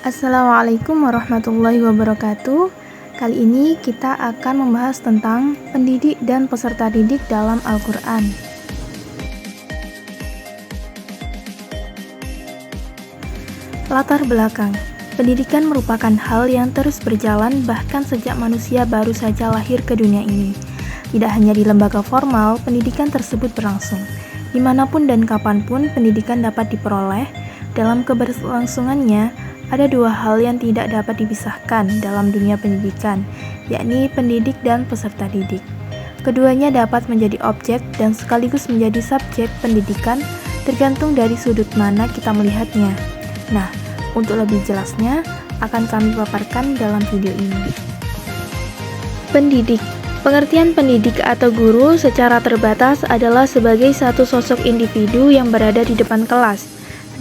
Assalamualaikum warahmatullahi wabarakatuh. Kali ini kita akan membahas tentang pendidik dan peserta didik dalam Al-Quran. Latar belakang. Pendidikan merupakan hal yang terus berjalan bahkan sejak manusia baru saja lahir ke dunia ini. Tidak hanya di lembaga formal, pendidikan tersebut berlangsung. Dimanapun dan kapanpun pendidikan dapat diperoleh, dalam keberlangsungannya, ada dua hal yang tidak dapat dipisahkan dalam dunia pendidikan, yakni pendidik dan peserta didik. Keduanya dapat menjadi objek dan sekaligus menjadi subjek pendidikan, tergantung dari sudut mana kita melihatnya. Nah, untuk lebih jelasnya, akan kami paparkan dalam video ini. Pendidik. Pengertian pendidik atau guru secara terbatas adalah sebagai satu sosok individu yang berada di depan kelas.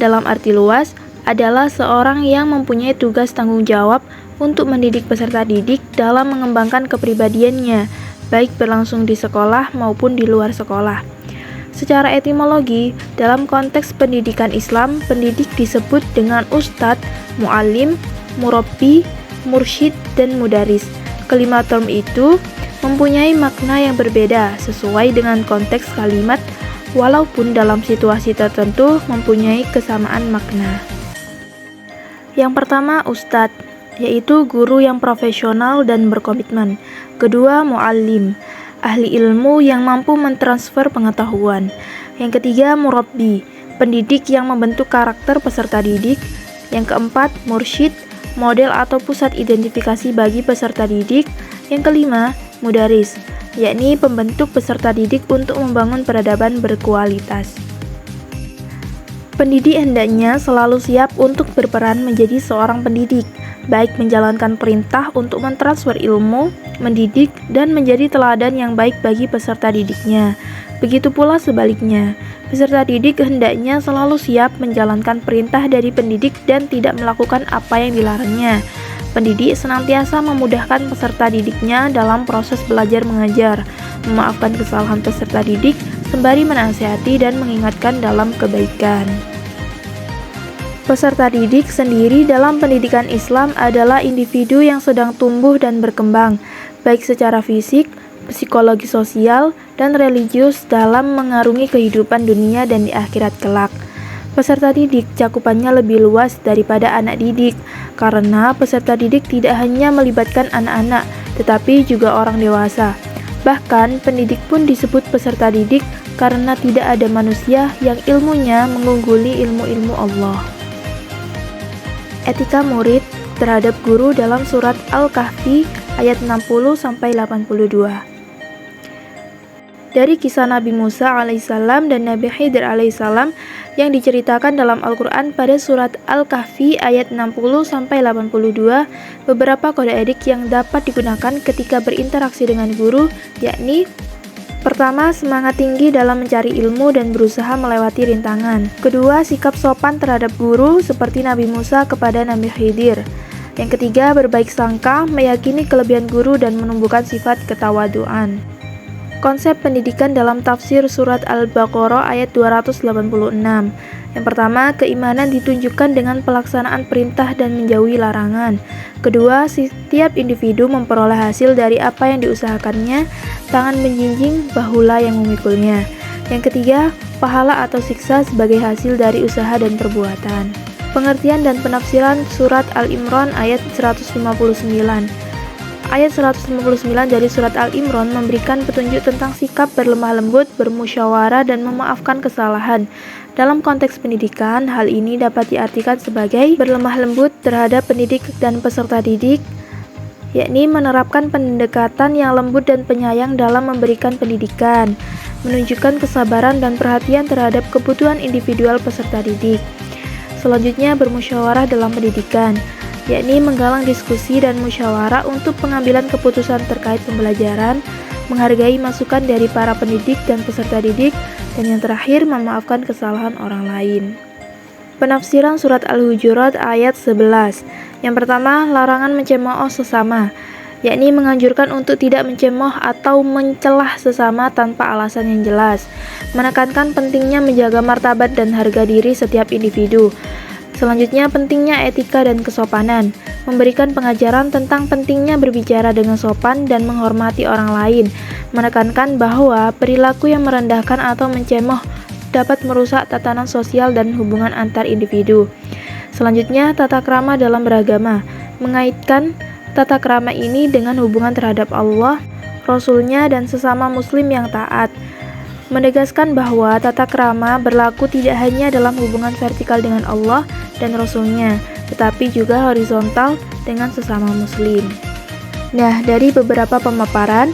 Dalam arti luas, adalah seorang yang mempunyai tugas tanggung jawab untuk mendidik peserta didik dalam mengembangkan kepribadiannya, baik berlangsung di sekolah maupun di luar sekolah. Secara etimologi, dalam konteks pendidikan Islam, pendidik disebut dengan ustadz, mu'alim, murabbi, mursyid, dan mudaris. Kelima term itu mempunyai makna yang berbeda sesuai dengan konteks kalimat, walaupun dalam situasi tertentu mempunyai kesamaan makna. Yang pertama, ustadz, yaitu guru yang profesional dan berkomitmen. Kedua, mu'allim, ahli ilmu yang mampu mentransfer pengetahuan. Yang ketiga, murabbi, pendidik yang membentuk karakter peserta didik. Yang keempat, mursyid, model atau pusat identifikasi bagi peserta didik. Yang kelima, mudaris, yakni pembentuk peserta didik untuk membangun peradaban berkualitas. Pendidik hendaknya selalu siap untuk berperan menjadi seorang pendidik, baik menjalankan perintah untuk mentransfer ilmu, mendidik, dan menjadi teladan yang baik bagi peserta didiknya. Begitu pula sebaliknya, peserta didik hendaknya selalu siap menjalankan perintah dari pendidik dan tidak melakukan apa yang dilarangnya. Pendidik senantiasa memudahkan peserta didiknya dalam proses belajar mengajar, memaafkan kesalahan peserta didik, sembari menasihati dan mengingatkan dalam kebaikan. Peserta didik sendiri dalam pendidikan Islam adalah individu yang sedang tumbuh dan berkembang, baik secara fisik, psikologi sosial, dan religius dalam mengarungi kehidupan dunia dan di akhirat kelak. Peserta didik cakupannya lebih luas daripada anak didik, karena peserta didik tidak hanya melibatkan anak-anak, tetapi juga orang dewasa. Bahkan, pendidik pun disebut peserta didik karena tidak ada manusia yang ilmunya mengungguli ilmu-ilmu Allah. Etika murid terhadap guru dalam surat Al-Kahfi ayat 60-82. Dari kisah Nabi Musa alaihissalam dan Nabi Khidir alaihissalam yang diceritakan dalam Al-Quran pada surat Al-Kahfi ayat 60-82, beberapa kode etik yang dapat digunakan ketika berinteraksi dengan guru, yakni pertama, semangat tinggi dalam mencari ilmu dan berusaha melewati rintangan. Kedua, sikap sopan terhadap guru seperti Nabi Musa kepada Nabi Khidir. Yang ketiga, berbaik sangka, meyakini kelebihan guru dan menumbuhkan sifat ketawaduan. Konsep pendidikan dalam tafsir surat Al-Baqarah ayat 286. Yang pertama, keimanan ditunjukkan dengan pelaksanaan perintah dan menjauhi larangan. Kedua, setiap individu memperoleh hasil dari apa yang diusahakannya, tangan menjinjing, bahulah yang memikulnya. Yang ketiga, pahala atau siksa sebagai hasil dari usaha dan perbuatan. Pengertian dan penafsiran surat Al-Imran ayat 159. Ayat 159 dari surat Al-Imran memberikan petunjuk tentang sikap berlemah lembut, bermusyawarah, dan memaafkan kesalahan. Dalam konteks pendidikan, hal ini dapat diartikan sebagai berlemah lembut terhadap pendidik dan peserta didik, yakni menerapkan pendekatan yang lembut dan penyayang dalam memberikan pendidikan, menunjukkan kesabaran dan perhatian terhadap kebutuhan individual peserta didik. Selanjutnya, bermusyawarah dalam pendidikan, yakni menggalang diskusi dan musyawarah untuk pengambilan keputusan terkait pembelajaran, menghargai masukan dari para pendidik dan peserta didik, dan yang terakhir, memaafkan kesalahan orang lain. Penafsiran surat Al-Hujurat ayat 11. Yang pertama, larangan mencemooh sesama, yakni menganjurkan untuk tidak mencemooh atau mencelah sesama tanpa alasan yang jelas, menekankan pentingnya menjaga martabat dan harga diri setiap individu. Selanjutnya, pentingnya etika dan kesopanan. Memberikan pengajaran tentang pentingnya berbicara dengan sopan dan menghormati orang lain, menekankan bahwa perilaku yang merendahkan atau mencemooh dapat merusak tatanan sosial dan hubungan antar individu. Selanjutnya, tata krama dalam beragama. Mengaitkan tata krama ini dengan hubungan terhadap Allah, Rasul-Nya, dan sesama muslim yang taat. Menegaskan bahwa tata krama berlaku tidak hanya dalam hubungan vertikal dengan Allah dan Rasul-Nya, tetapi juga horizontal dengan sesama muslim. Nah, dari beberapa pemaparan,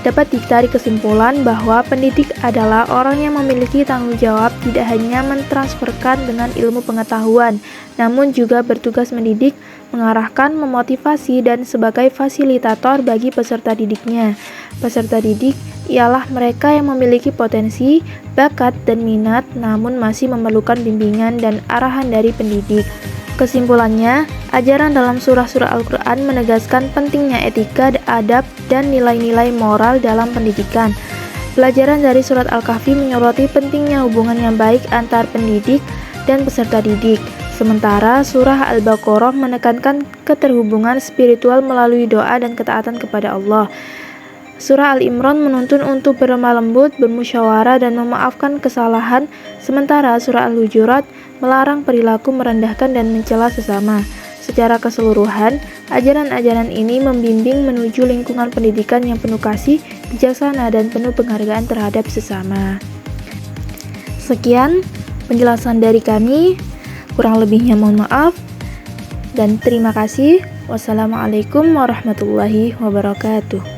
dapat ditarik kesimpulan bahwa pendidik adalah orang yang memiliki tanggung jawab tidak hanya mentransferkan dengan ilmu pengetahuan, namun juga bertugas mendidik, mengarahkan, memotivasi, dan sebagai fasilitator bagi peserta didiknya. Peserta didik ialah mereka yang memiliki potensi, bakat, dan minat, namun masih memerlukan bimbingan dan arahan dari pendidik. Kesimpulannya, ajaran dalam surah-surah Al-Quran menegaskan pentingnya etika, adab, dan nilai-nilai moral dalam pendidikan. Pelajaran dari surat Al-Kahfi menyoroti pentingnya hubungan yang baik antar pendidik dan peserta didik. Sementara surah Al-Baqarah menekankan keterhubungan spiritual melalui doa dan ketaatan kepada Allah. Surah Al-Imran menuntun untuk berlemah lembut, bermusyawarah, dan memaafkan kesalahan, sementara surah Al-Hujurat melarang perilaku merendahkan dan mencela sesama. Secara keseluruhan, ajaran-ajaran ini membimbing menuju lingkungan pendidikan yang penuh kasih, bijaksana, dan penuh penghargaan terhadap sesama. Sekian penjelasan dari kami, kurang lebihnya mohon maaf, dan terima kasih. Wassalamualaikum warahmatullahi wabarakatuh.